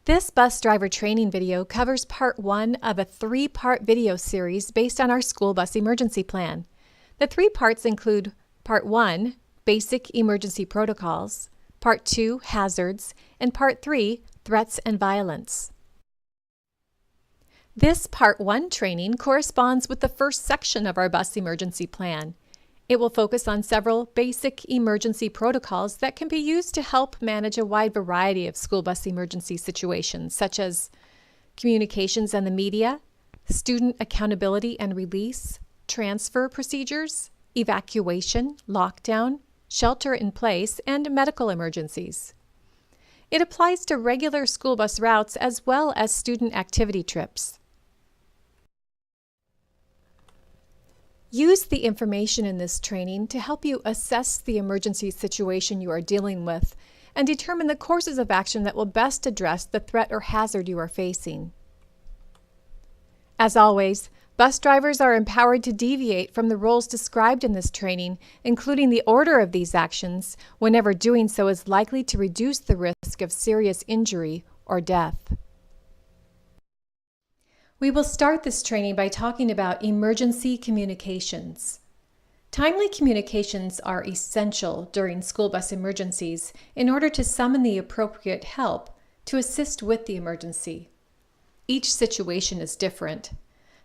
This bus driver training video covers part 1 of a 3-part video series based on our school bus emergency plan. The 3 parts include Part 1, Basic Emergency Protocols, Part 2, Hazards, and Part 3, Threats and Violence. This Part 1 training corresponds with the first section of our bus emergency plan. It will focus on several basic emergency protocols that can be used to help manage a wide variety of school bus emergency situations, such as communications and the media, student accountability and release, transfer procedures, evacuation, lockdown, shelter in place, and medical emergencies. It applies to regular school bus routes as well as student activity trips. Use the information in this training to help you assess the emergency situation you are dealing with and determine the courses of action that will best address the threat or hazard you are facing. As always, bus drivers are empowered to deviate from the roles described in this training, including the order of these actions, whenever doing so is likely to reduce the risk of serious injury or death. We will start this training by talking about emergency communications. Timely communications are essential during school bus emergencies in order to summon the appropriate help to assist with the emergency. Each situation is different.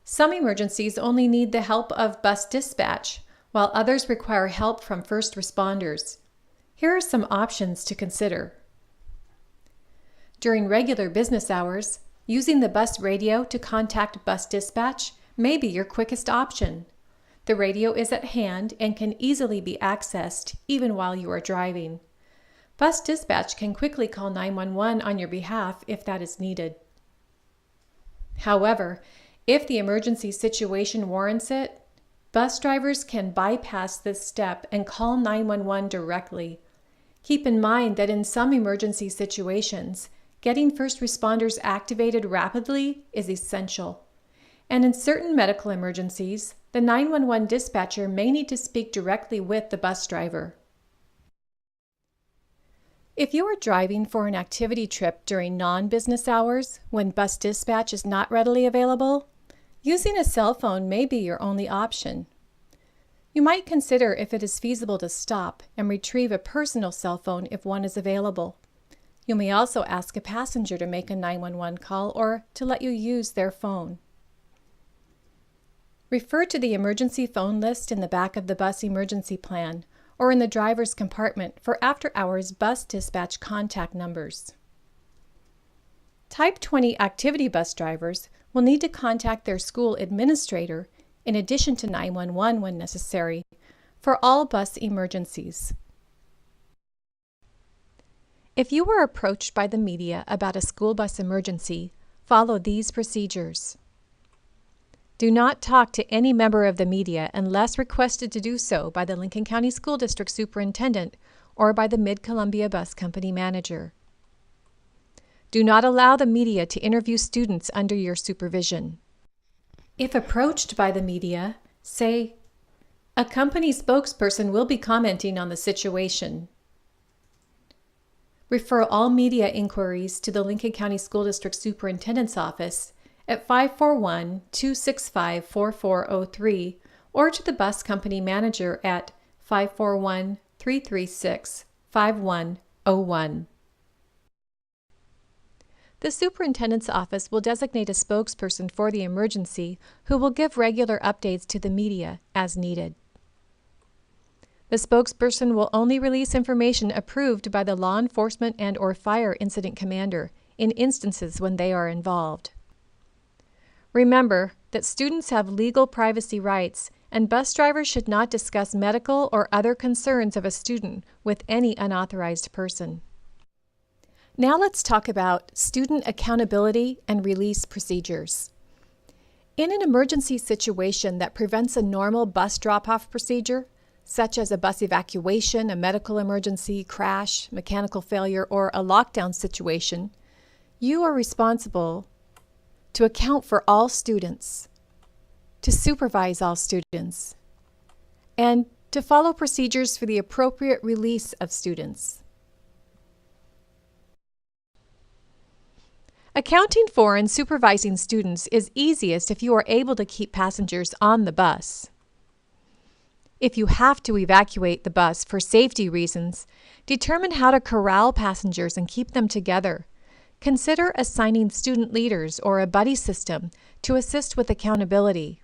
Some emergencies only need the help of bus dispatch, while others require help from first responders. Here are some options to consider. During regular business hours, using the bus radio to contact bus dispatch may be your quickest option. The radio is at hand and can easily be accessed even while you are driving. Bus dispatch can quickly call 911 on your behalf if that is needed. However, if the emergency situation warrants it, bus drivers can bypass this step and call 911 directly. Keep in mind that in some emergency situations, getting first responders activated rapidly is essential. And in certain medical emergencies, the 911 dispatcher may need to speak directly with the bus driver. If you are driving for an activity trip during non-business hours, when bus dispatch is not readily available, using a cell phone may be your only option. You might consider if it is feasible to stop and retrieve a personal cell phone if one is available. You may also ask a passenger to make a 911 call or to let you use their phone. Refer to the emergency phone list in the back of the bus emergency plan or in the driver's compartment for after-hours bus dispatch contact numbers. Type 20 activity bus drivers will need to contact their school administrator in addition to 911 when necessary for all bus emergencies. If you were approached by the media about a school bus emergency, follow these procedures. Do not talk to any member of the media unless requested to do so by the Lincoln County School District Superintendent or by the Mid-Columbia Bus Company manager. Do not allow the media to interview students under your supervision. If approached by the media, say, "A company spokesperson will be commenting on the situation." Refer all media inquiries to the Lincoln County School District Superintendent's Office at 541-265-4403 or to the bus company manager at 541-336-5101. The superintendent's office will designate a spokesperson for the emergency who will give regular updates to the media as needed. The spokesperson will only release information approved by the law enforcement and/or fire incident commander in instances when they are involved. Remember that students have legal privacy rights, and bus drivers should not discuss medical or other concerns of a student with any unauthorized person. Now let's talk about student accountability and release procedures. In an emergency situation that prevents a normal bus drop-off procedure, such as a bus evacuation, a medical emergency, crash, mechanical failure, or a lockdown situation, you are responsible to account for all students, to supervise all students, and to follow procedures for the appropriate release of students. Accounting for and supervising students is easiest if you are able to keep passengers on the bus. If you have to evacuate the bus for safety reasons, determine how to corral passengers and keep them together. Consider assigning student leaders or a buddy system to assist with accountability.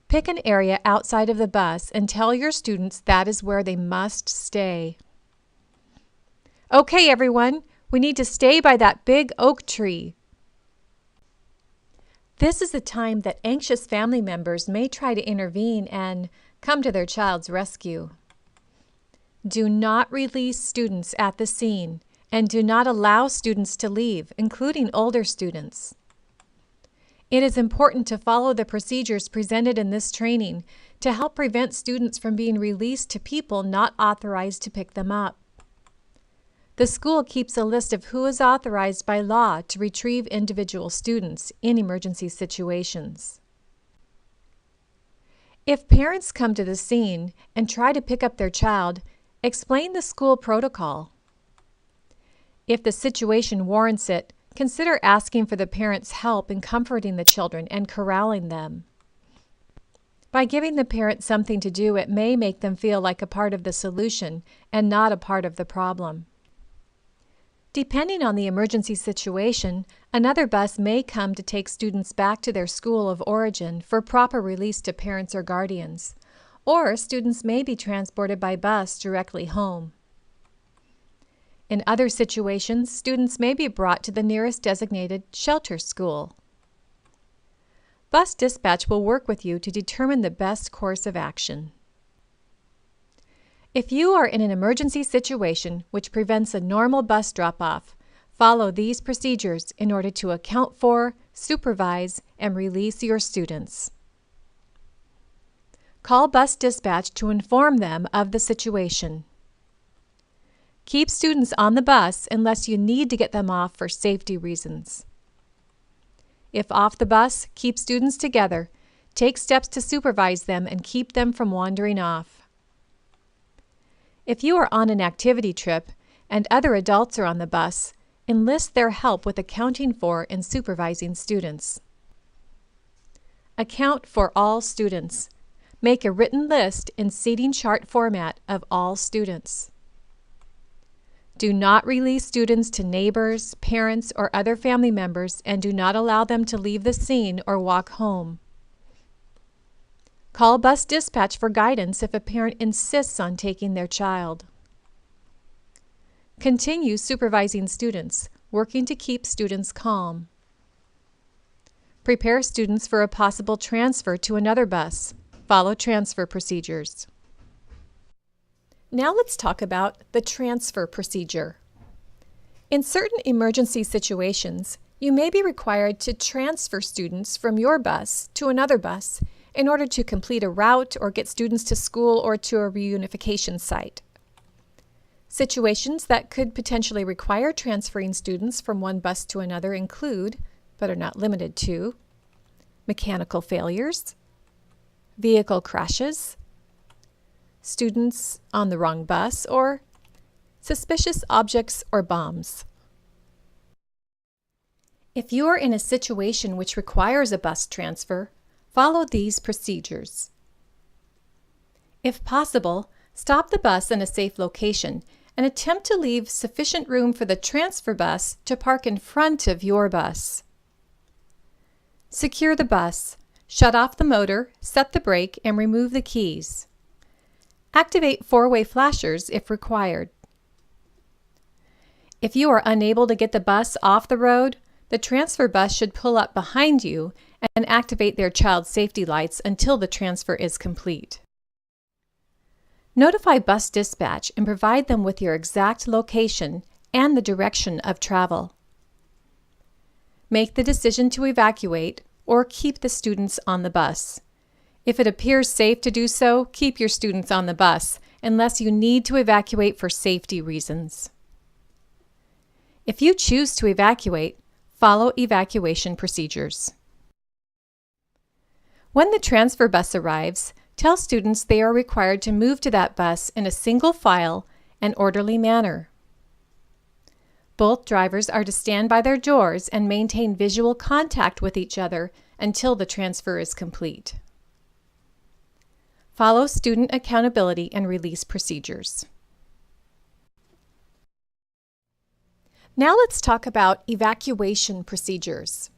Pick an area outside of the bus and tell your students that is where they must stay. Okay, everyone, we need to stay by that big oak tree. This is a time that anxious family members may try to intervene and come to their child's rescue. Do not release students at the scene and do not allow students to leave, including older students. It is important to follow the procedures presented in this training to help prevent students from being released to people not authorized to pick them up. The school keeps a list of who is authorized by law to retrieve individual students in emergency situations. If parents come to the scene and try to pick up their child, explain the school protocol. If the situation warrants it, consider asking for the parents' help in comforting the children and corralling them. By giving the parents something to do, it may make them feel like a part of the solution and not a part of the problem. Depending on the emergency situation, another bus may come to take students back to their school of origin for proper release to parents or guardians, or students may be transported by bus directly home. In other situations, students may be brought to the nearest designated shelter school. Bus dispatch will work with you to determine the best course of action. If you are in an emergency situation which prevents a normal bus drop-off, follow these procedures in order to account for, supervise, and release your students. Call bus dispatch to inform them of the situation. Keep students on the bus unless you need to get them off for safety reasons. If off the bus, keep students together. Take steps to supervise them and keep them from wandering off. If you are on an activity trip and other adults are on the bus, enlist their help with accounting for and supervising students. Account for all students. Make a written list in seating chart format of all students. Do not release students to neighbors, parents, or other family members, and do not allow them to leave the scene or walk home. Call bus dispatch for guidance if a parent insists on taking their child. Continue supervising students, working to keep students calm. Prepare students for a possible transfer to another bus. Follow transfer procedures. Now let's talk about the transfer procedure. In certain emergency situations, you may be required to transfer students from your bus to another bus in order to complete a route or get students to school or to a reunification site. Situations that could potentially require transferring students from one bus to another include, but are not limited to, mechanical failures, vehicle crashes, students on the wrong bus, or suspicious objects or bombs. If you are in a situation which requires a bus transfer, follow these procedures. If possible, stop the bus in a safe location and attempt to leave sufficient room for the transfer bus to park in front of your bus. Secure the bus, shut off the motor, set the brake, and remove the keys. Activate four-way flashers if required. If you are unable to get the bus off the road, the transfer bus should pull up behind you and activate their child's safety lights until the transfer is complete. Notify bus dispatch and provide them with your exact location and the direction of travel. Make the decision to evacuate or keep the students on the bus. If it appears safe to do so, keep your students on the bus unless you need to evacuate for safety reasons. If you choose to evacuate, follow evacuation procedures. When the transfer bus arrives, tell students they are required to move to that bus in a single file and orderly manner. Both drivers are to stand by their doors and maintain visual contact with each other until the transfer is complete. Follow student accountability and release procedures. Now let's talk about evacuation procedures.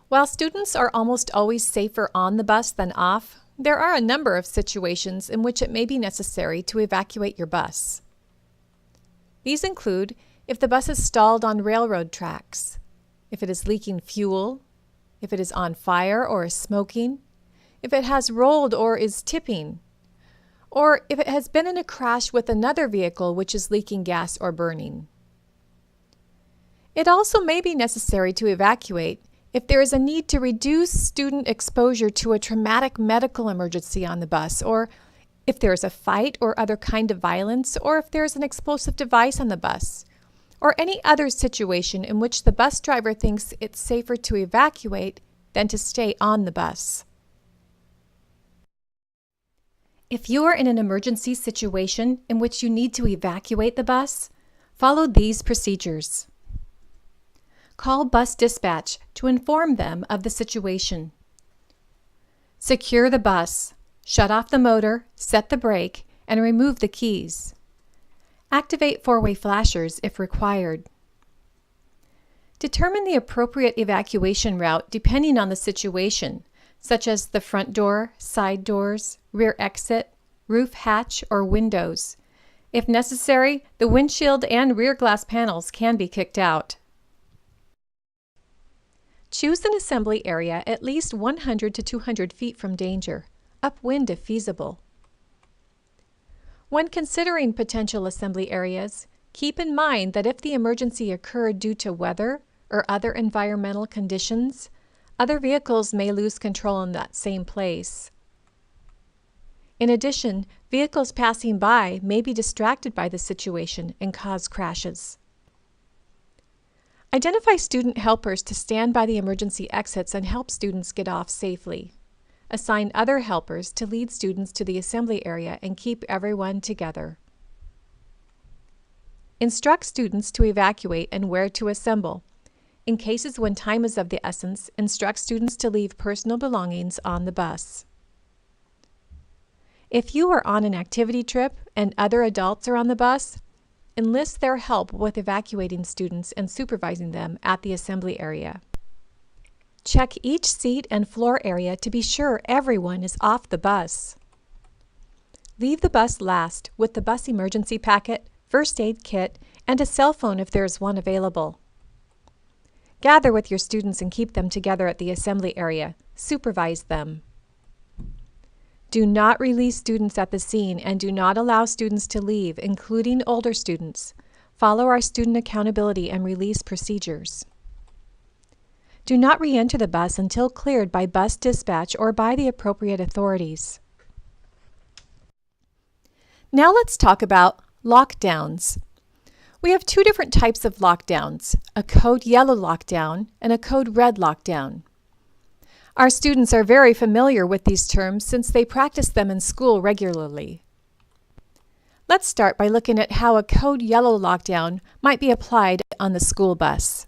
While students are almost always safer on the bus than off, there are a number of situations in which it may be necessary to evacuate your bus. These include if the bus is stalled on railroad tracks, if it is leaking fuel, if it is on fire or is smoking, if it has rolled or is tipping, or if it has been in a crash with another vehicle which is leaking gas or burning. It also may be necessary to evacuate if there is a need to reduce student exposure to a traumatic medical emergency on the bus, or if there is a fight or other kind of violence, or if there is an explosive device on the bus, or any other situation in which the bus driver thinks it's safer to evacuate than to stay on the bus. If you are in an emergency situation in which you need to evacuate the bus, follow these procedures. Call bus dispatch to inform them of the situation. Secure the bus, shut off the motor, set the brake, and remove the keys. Activate four-way flashers if required. Determine the appropriate evacuation route depending on the situation, such as the front door, side doors, rear exit, roof hatch, or windows. If necessary, the windshield and rear glass panels can be kicked out. Choose an assembly area at least 100 to 200 feet from danger, upwind if feasible. When considering potential assembly areas, keep in mind that if the emergency occurred due to weather or other environmental conditions, other vehicles may lose control in that same place. In addition, vehicles passing by may be distracted by the situation and cause crashes. Identify student helpers to stand by the emergency exits and help students get off safely. Assign other helpers to lead students to the assembly area and keep everyone together. Instruct students to evacuate and where to assemble. In cases when time is of the essence, instruct students to leave personal belongings on the bus. If you are on an activity trip and other adults are on the bus, enlist their help with evacuating students and supervising them at the assembly area. Check each seat and floor area to be sure everyone is off the bus. Leave the bus last with the bus emergency packet, first aid kit, and a cell phone if there is one available. Gather with your students and keep them together at the assembly area. Supervise them. Do not release students at the scene and do not allow students to leave, including older students. Follow our student accountability and release procedures. Do not re-enter the bus until cleared by bus dispatch or by the appropriate authorities. Now let's talk about lockdowns. We have two different types of lockdowns, a code yellow lockdown and a code red lockdown. Our students are very familiar with these terms since they practice them in school regularly. Let's start by looking at how a code yellow lockdown might be applied on the school bus.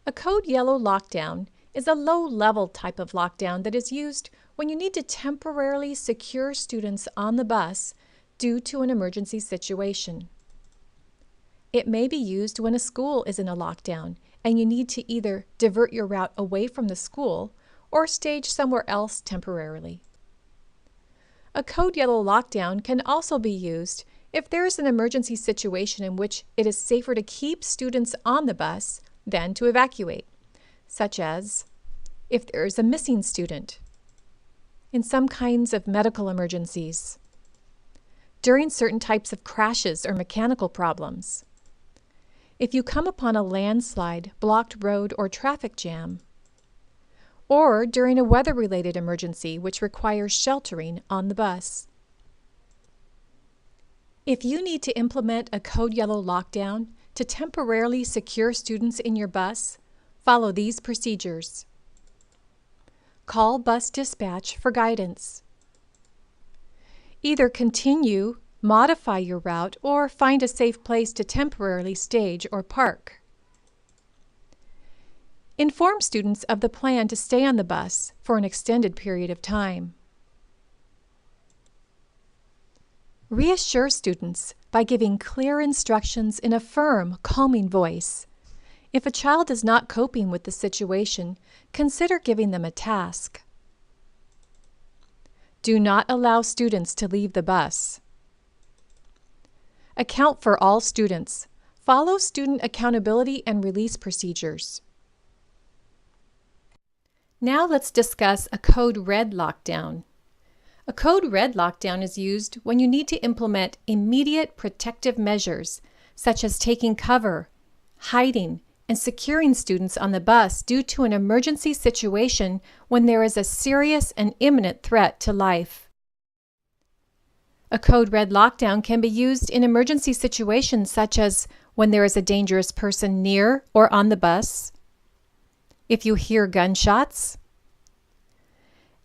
A code yellow lockdown is a low-level type of lockdown that is used when you need to temporarily secure students on the bus due to an emergency situation. It may be used when a school is in a lockdown and you need to either divert your route away from the school or stage somewhere else temporarily. A code yellow lockdown can also be used if there is an emergency situation in which it is safer to keep students on the bus than to evacuate, such as if there is a missing student, in some kinds of medical emergencies, during certain types of crashes or mechanical problems, if you come upon a landslide, blocked road, or traffic jam, or during a weather-related emergency which requires sheltering on the bus. If you need to implement a code yellow lockdown to temporarily secure students in your bus, follow these procedures. Call bus dispatch for guidance. Either continue modify your route, or find a safe place to temporarily stage or park. Inform students of the plan to stay on the bus for an extended period of time. Reassure students by giving clear instructions in a firm, calming voice. If a child is not coping with the situation, consider giving them a task. Do not allow students to leave the bus. Account for all students. Follow student accountability and release procedures. Now let's discuss a code red lockdown. A code red lockdown is used when you need to implement immediate protective measures, such as taking cover, hiding, and securing students on the bus due to an emergency situation when there is a serious and imminent threat to life. A code red lockdown can be used in emergency situations such as when there is a dangerous person near or on the bus, if you hear gunshots,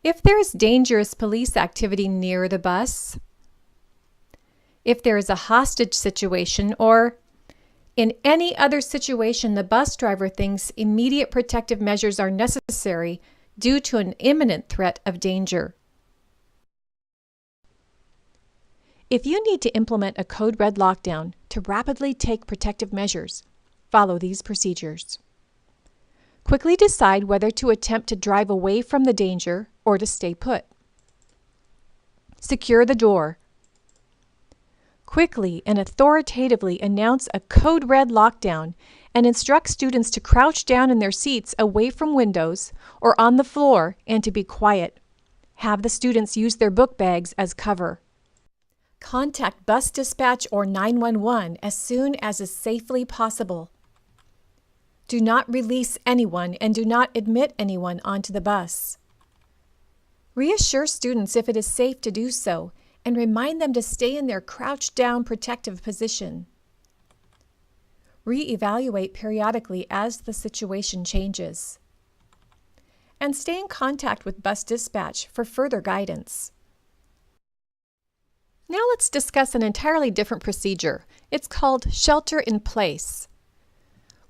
if there is dangerous police activity near the bus, if there is a hostage situation, or in any other situation the bus driver thinks immediate protective measures are necessary due to an imminent threat of danger. If you need to implement a code red lockdown to rapidly take protective measures, follow these procedures. Quickly decide whether to attempt to drive away from the danger or to stay put. Secure the door. Quickly and authoritatively announce a code red lockdown and instruct students to crouch down in their seats away from windows or on the floor and to be quiet. Have the students use their book bags as cover. Contact bus dispatch or 911 as soon as is safely possible. Do not release anyone and do not admit anyone onto the bus. Reassure students if it is safe to do so and remind them to stay in their crouched down protective position. Re-evaluate periodically as the situation changes. And stay in contact with bus dispatch for further guidance. Now let's discuss an entirely different procedure. It's called shelter in place.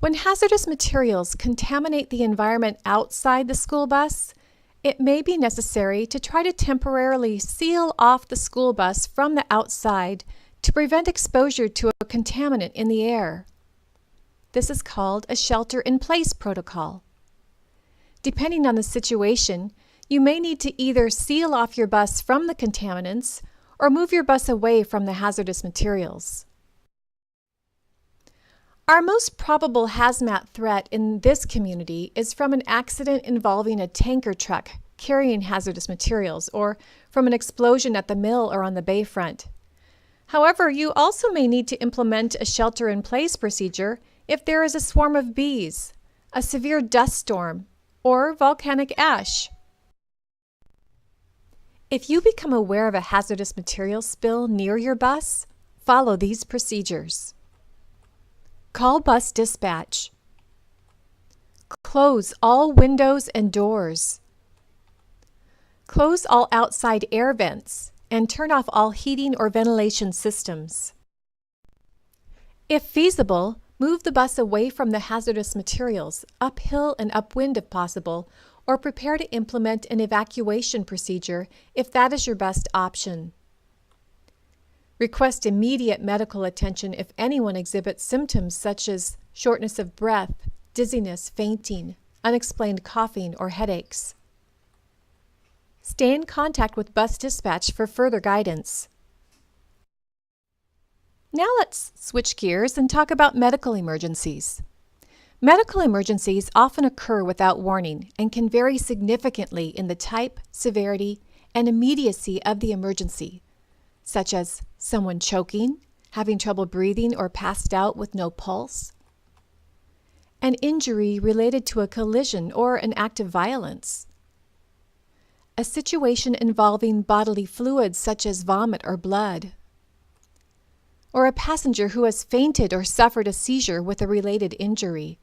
When hazardous materials contaminate the environment outside the school bus, it may be necessary to try to temporarily seal off the school bus from the outside to prevent exposure to a contaminant in the air. This is called a shelter-in-place protocol. Depending on the situation, you may need to either seal off your bus from the contaminants or move your bus away from the hazardous materials. Our most probable hazmat threat in this community is from an accident involving a tanker truck carrying hazardous materials or from an explosion at the mill or on the bayfront. However, you also may need to implement a shelter-in-place procedure if there is a swarm of bees, a severe dust storm, or volcanic ash. If you become aware of a hazardous material spill near your bus, follow these procedures. Call bus dispatch. Close all windows and doors. Close all outside air vents and turn off all heating or ventilation systems. If feasible, move the bus away from the hazardous materials, uphill and upwind if possible, or prepare to implement an evacuation procedure if that is your best option. Request immediate medical attention if anyone exhibits symptoms such as shortness of breath, dizziness, fainting, unexplained coughing, or headaches. Stay in contact with bus dispatch for further guidance. Now let's switch gears and talk about medical emergencies. Medical emergencies often occur without warning and can vary significantly in the type, severity, and immediacy of the emergency, such as someone choking, having trouble breathing or passed out with no pulse, an injury related to a collision or an act of violence, a situation involving bodily fluids such as vomit or blood, or a passenger who has fainted or suffered a seizure with a related injury.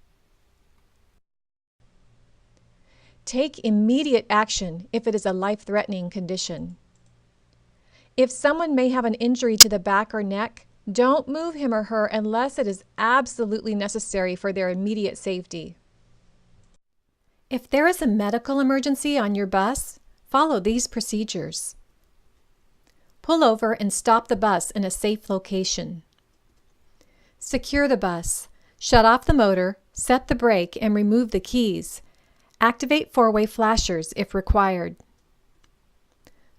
Take immediate action if it is a life-threatening condition. If someone may have an injury to the back or neck, don't move him or her unless it is absolutely necessary for their immediate safety. If there is a medical emergency on your bus, follow these procedures. Pull over and stop the bus in a safe location. Secure the bus. Shut off the motor, set the brake, and remove the keys. Activate four-way flashers if required.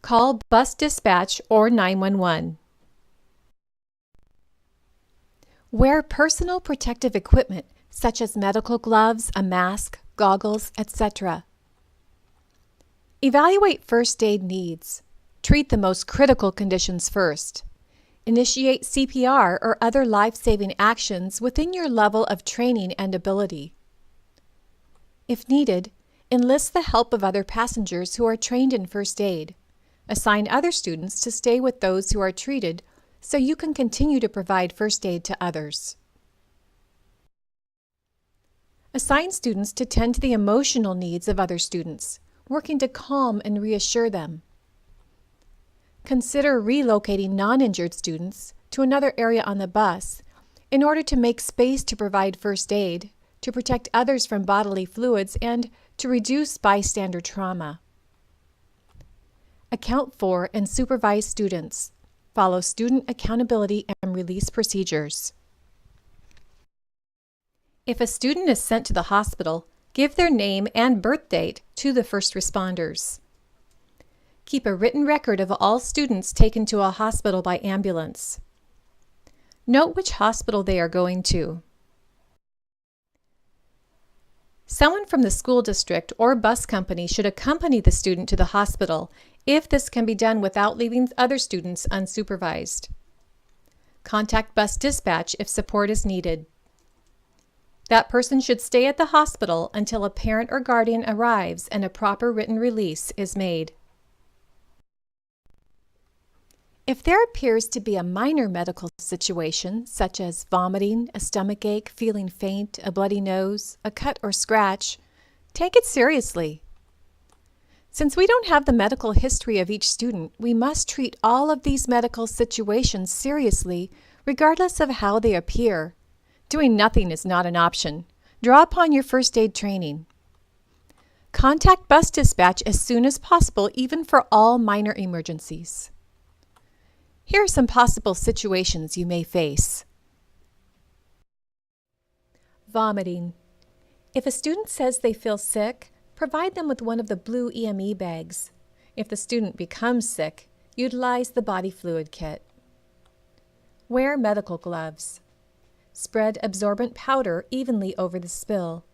Call bus dispatch or 911. Wear personal protective equipment such as medical gloves, a mask, goggles, etc. Evaluate first aid needs. Treat the most critical conditions first. Initiate CPR or other life-saving actions within your level of training and ability. If needed, enlist the help of other passengers who are trained in first aid. Assign other students to stay with those who are treated so you can continue to provide first aid to others. Assign students to tend to the emotional needs of other students, working to calm and reassure them. Consider relocating non-injured students to another area on the bus in order to make space to provide first aid, to protect others from bodily fluids, and to reduce bystander trauma. Account for and supervise students. Follow student accountability and release procedures. If a student is sent to the hospital, give their name and birth date to the first responders. Keep a written record of all students taken to a hospital by ambulance. Note which hospital they are going to. Someone from the school district or bus company should accompany the student to the hospital if this can be done without leaving other students unsupervised. Contact bus dispatch if support is needed. That person should stay at the hospital until a parent or guardian arrives and a proper written release is made. If there appears to be a minor medical situation, such as vomiting, a stomach ache, feeling faint, a bloody nose, a cut or scratch, take it seriously. Since we don't have the medical history of each student, we must treat all of these medical situations seriously, regardless of how they appear. Doing nothing is not an option. Draw upon your first aid training. Contact bus dispatch as soon as possible, even for all minor emergencies. Here are some possible situations you may face. Vomiting. If a student says they feel sick, provide them with one of the blue EME bags. If the student becomes sick, utilize the body fluid kit. Wear medical gloves. Spread absorbent powder evenly over the spill.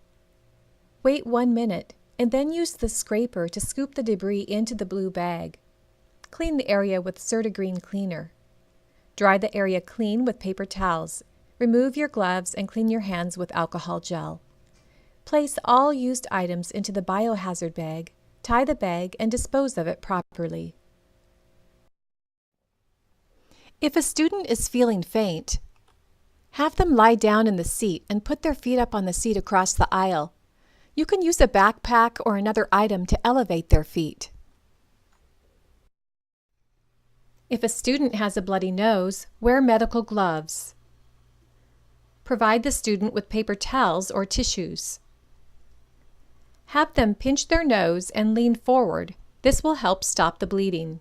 Wait 1 minute and then use the scraper to scoop the debris into the blue bag. Clean the area with Certigreen cleaner. Dry the area clean with paper towels. Remove your gloves and clean your hands with alcohol gel. Place all used items into the biohazard bag, tie the bag, and dispose of it properly. If a student is feeling faint, have them lie down in the seat and put their feet up on the seat across the aisle. You can use a backpack or another item to elevate their feet. If a student has a bloody nose, wear medical gloves. Provide the student with paper towels or tissues. Have them pinch their nose and lean forward. This will help stop the bleeding.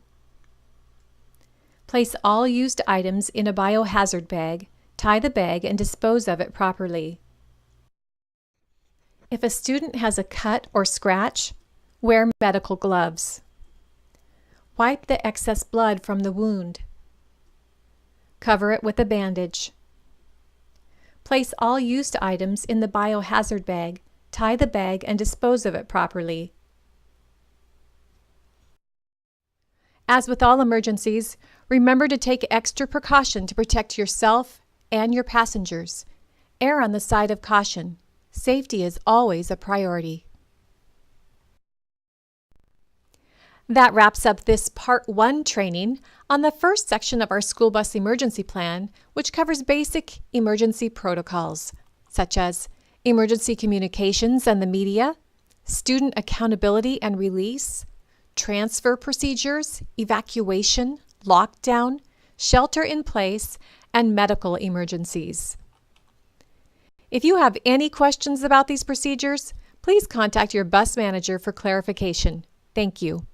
Place all used items in a biohazard bag, tie the bag, and dispose of it properly. If a student has a cut or scratch, wear medical gloves. Wipe the excess blood from the wound. Cover it with a bandage. Place all used items in the biohazard bag, tie the bag, and dispose of it properly. As with all emergencies, remember to take extra precaution to protect yourself and your passengers. Err on the side of caution. Safety is always a priority. That wraps up this Part 1 training on the first section of our school bus emergency plan, which covers basic emergency protocols, such as emergency communications and the media, student accountability and release, transfer procedures, evacuation, lockdown, shelter in place, and medical emergencies. If you have any questions about these procedures, please contact your bus manager for clarification. Thank you.